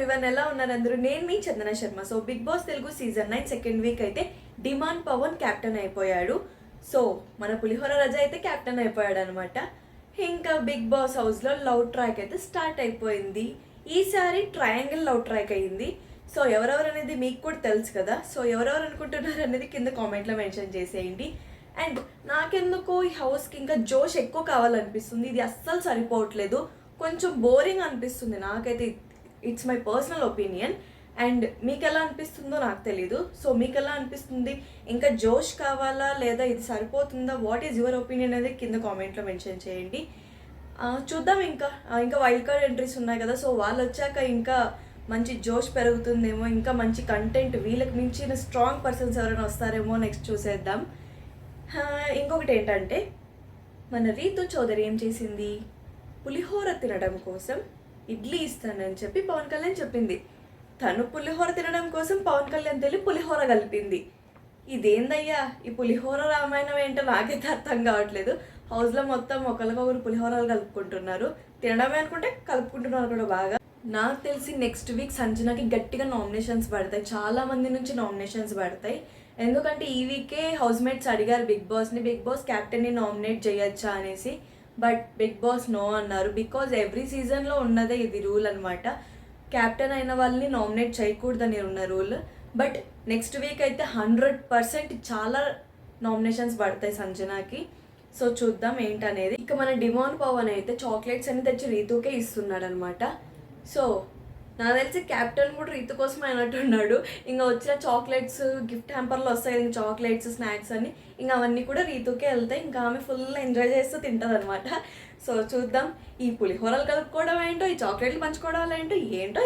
Everyone, ఎలా ఉన్నారు అందరూ? నేను మీ Chandana Sharma. So Bigg Boss Telugu season 9 second week అయితే డిమాండ్ పవన్ క్యాప్టెన్ అయిపోయాడు. సో మన పులిహోర రాజా అయితే క్యాప్టెన్ అయిపోయాడు అనమాట. ఇంకా బిగ్ బాస్ హౌస్లో లవ్ ట్రాక్ అయితే స్టార్ట్ అయిపోయింది. ఈసారి ట్రయాంగిల్ లవ్ ట్రాక్ అయింది. సో ఎవరెవరు అనేది మీకు కూడా తెలుసు కదా. సో ఎవరెవరు అనుకుంటున్నారు అనేది కింద కామెంట్లో మెన్షన్ చేసేయండి. అండ్ నాకెందుకో ఈ హౌస్కి ఇంకా జోష్ ఎక్కువ కావాలనిపిస్తుంది. ఇది అస్సలు సరిపోవట్లేదు, కొంచెం బోరింగ్ అనిపిస్తుంది నాకైతే. It's my personal opinion. And మీకు ఎలా అనిపిస్తుందో నాకు తెలీదు. సో మీకు ఎలా అనిపిస్తుంది? ఇంకా జోష్ కావాలా లేదా ఇది సరిపోతుందా? వాట్ ఈజ్ యువర్ ఒపీనియన్ అనేది కింద కామెంట్లో మెన్షన్ చేయండి. చూద్దాం. ఇంకా వైల్డ్ కార్డ్ ఎంట్రీస్ ఉన్నాయి కదా. సో వాళ్ళు వచ్చాక ఇంకా మంచి జోష్ పెరుగుతుందేమో, ఇంకా మంచి కంటెంట్, వీళ్ళకి మించిన స్ట్రాంగ్ పర్సన్స్ ఎవరైనా వస్తారేమో నెక్స్ట్ చూసేద్దాం. ఇంకొకటి ఏంటంటే, మన రీతు చౌదరి ఏం చేసింది? పులిహోర తినడం కోసం ఇడ్లీ ఇస్తానని చెప్పి పవన్ కళ్యాణ్ చెప్పింది. తను పులిహోర తినడం కోసం పవన్ కళ్యాణ్ తెలియ పులిహోర కలిపింది. ఇదేందయ్యా ఈ పులిహోర రామాయణం ఏంటో నాకైతే అర్థం కావట్లేదు. హౌస్లో మొత్తం ఒకరికొకరు పులిహోరలు కలుపుకుంటున్నారు. తినడమే అనుకుంటే కలుపుకుంటున్నారు కూడా బాగా. నాకు తెలిసి నెక్స్ట్ వీక్ సంజనాకి గట్టిగా నామినేషన్స్ పడతాయి. చాలా మంది నుంచి నామినేషన్స్ పడతాయి. ఎందుకంటే ఈ వీకే హౌస్ మేట్స్ అడిగారు బిగ్ బాస్ క్యాప్టెన్ని నామినేట్ చేయొచ్చా అనేసి. బట్ బిగ్ బాస్ నో అన్నారు. బికాజ్ ఎవ్రీ సీజన్లో ఉన్నదే ఇది రూల్ అనమాట. క్యాప్టెన్ అయిన వాళ్ళని నామినేట్ చేయకూడదని ఉన్న రూల్. బట్ నెక్స్ట్ వీక్ అయితే 100% చాలా నామినేషన్స్ పడతాయి సంజనాకి. సో చూద్దాం ఏంటనేది. ఇక మన డిమాండ్ పవన్ అయితే చాక్లెట్స్ అన్ని తెచ్చి రీతుకే ఇస్తున్నాడు అనమాట. సో నాకు తెలిసి క్యాప్టెన్ కూడా రీతు కోసం అయినట్టున్నాడు. ఇంకా వచ్చిన చాక్లెట్స్ గిఫ్ట్ హ్యాంపర్లో వస్తాయి, ఇంకా చాక్లెట్స్ స్నాక్స్ అని, ఇంకా అవన్నీ కూడా రీతుకే వెళ్తాయి. ఇంకా ఆమె ఫుల్ ఎంజాయ్ చేస్తూ తింటుంది అనమాట. సో చూద్దాం. ఈ పులిహోరలు కలుపుకోవడం ఏంటో, ఈ చాక్లెట్లు పంచుకోవడం ఏంటో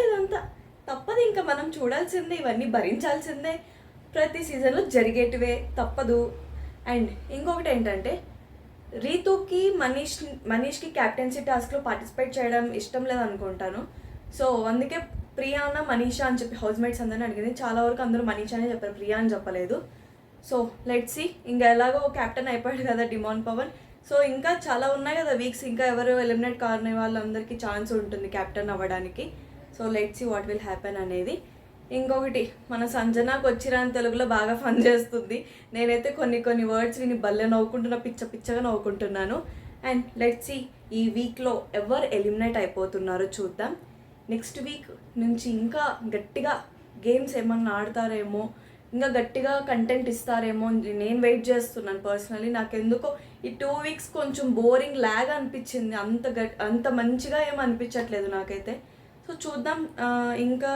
ఇదంతా తప్పదు. ఇంకా మనం చూడాల్సిందే, ఇవన్నీ భరించాల్సిందే. ప్రతి సీజన్లో జరిగేటివే, తప్పదు. అండ్ ఇంకొకటి ఏంటంటే, రీతుకి మనీష్కి క్యాప్టెన్సీ టాస్క్లో పార్టిసిపేట్ చేయడం ఇష్టం లేదనుకుంటాను. సో అందుకే ప్రియా మనీషా అని చెప్పి హౌస్ మేట్స్ అందరినీ అడిగింది. చాలా వరకు అందరూ మనీషా అనే చెప్పారు, ప్రియా అని చెప్పలేదు. So let's see. ఇంకా ఎలాగో క్యాప్టెన్ అయిపోయాడు కదా డిమాండ్ పవన్. సో ఇంకా చాలా ఉన్నాయి కదా వీక్స్, ఇంకా ఎవరు ఎలిమినేట్ కాని వాళ్ళందరికీ ఛాన్స్ ఉంటుంది క్యాప్టెన్ అవ్వడానికి. So let's see what will happen అనేది. ఇంకొకటి, మన సంజనాకు వచ్చిరాని తెలుగులో బాగా ఫన్ చేస్తుంది. నేనైతే కొన్ని వర్డ్స్ విని భలే నవ్వుకుంటున్నా, పిచ్చగా నవ్వుకుంటున్నాను. అండ్ లెట్స్ సీ ఈ వీక్లో ఎవరు ఎలిమినేట్ అయిపోతున్నారో చూద్దాం. నెక్స్ట్ వీక్ నుంచి ఇంకా గట్టిగా గేమ్స్ ఏమన్నా ఆడతారేమో, ఇంకా గట్టిగా కంటెంట్ ఇస్తారేమో నేను వెయిట్ చేస్తున్నాను పర్సనలీ. నాకెందుకో ఈ 2 వీక్స్ కొంచెం బోరింగ్ లాగ్ అనిపించింది. అంత మంచిగా ఏం అనిపించట్లేదు నాకైతే. సో చూద్దాం. ఇంకా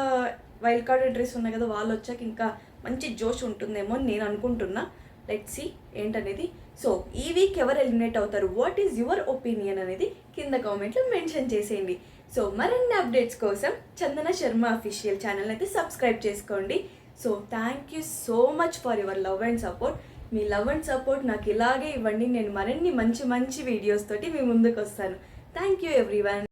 వైల్డ్ కార్డ్ ఎంట్రీస్ ఉన్నాయి కదా, వాళ్ళు వచ్చాక ఇంకా మంచి జోష్ ఉంటుందేమో నేను అనుకుంటున్నా. లెట్స్ సీ ఏంటనేది. సో ఈ వీక్ ఎవరు ఎలిమినేట్ అవుతారు, వాట్ ఈజ్ యువర్ ఒపీనియన్ అనేది కింద కామెంట్లో మెన్షన్ చేసేయండి. సో మరిన్ని అప్డేట్స్ కోసం చందన శర్మ అఫీషియల్ ఛానల్ అయితే సబ్స్క్రైబ్ చేసుకోండి. So thank you so much for your love and support. Me love and support నాకు ఇలాగే ఇవ్వండి. నేను మరిన్ని మంచి వీడియోస్ తోటి మీ ముందుకు వస్తాను. Thank you everyone.